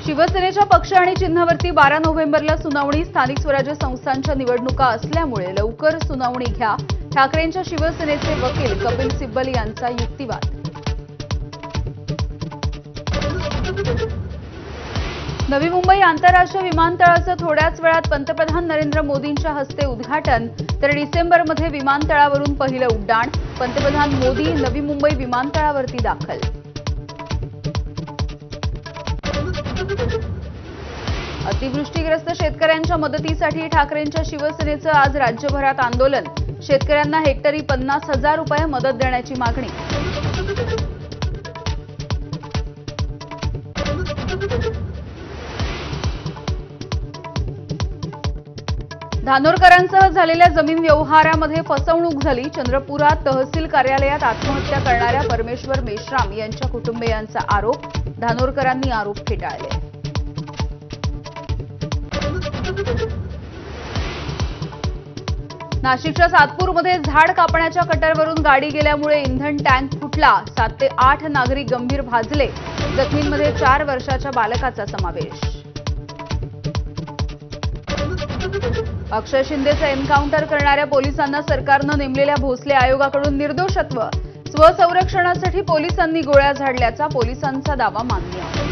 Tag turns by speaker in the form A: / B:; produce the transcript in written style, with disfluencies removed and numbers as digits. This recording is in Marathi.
A: शिवसेनेच्या पक्ष आणि चिन्हावरती 12 नोव्हेंबरला सुनावणी। स्थानिक स्वराज्य संस्थांच्या निवडणुका असल्यामुळे लवकर सुनावणी घ्या, ठाकरेंच्या शिवसेनेचे वकील कपिल सिब्बल यांचा युक्तिवाद। नवी मुंबई आंतरराष्ट्रीय विमानतळाचं थोड्याच वेळात पंतप्रधान नरेंद्र मोदींच्या हस्ते उद्घाटन, तर डिसेंबरमध्ये विमानतळावरून पहिलं उड्डाण। पंतप्रधान मोदी नवी मुंबई विमानतळावरती दाखल। अतिवृष्टीग्रस्त शेतकऱ्यांच्या मदतीसाठी ठाकरेंच्या शिवसेनेचं आज राज्यभरात आंदोलन। शेतकऱ्यांना हेक्टरी 50,000 रुपये मदत देण्याची मागणी। धानोरकरांसह झालेल्या जमीन व्यवहारामध्ये फसवणूक झाली। चंद्रपुरात तहसील कार्यालयात आत्महत्या करणाऱ्या परमेश्वर मेश्राम यांच्या कुटुंबियांचा आरोप। धानोरकरांनी आरोप फेटाळले। नाशिकच्या सातपूरमध्ये झाड कापण्याच्या कटरवरून गाडी गेल्यामुळे इंधन टँक फुटला। 7 ते 8 नागरिक गंभीर भाजले। जखमींमध्ये 4 वर्षाच्या बालकाचा समावेश। अक्षय शिंदेचं एन्काउंटर करणाऱ्या पोलिसांना सरकारनं नेमलेल्या भोसले आयोगाकडून निर्दोषत्व। स्वसंरक्षणासाठी पोलिसांनी गोळ्या झाडल्याचा पोलिसांचा दावा मान्य।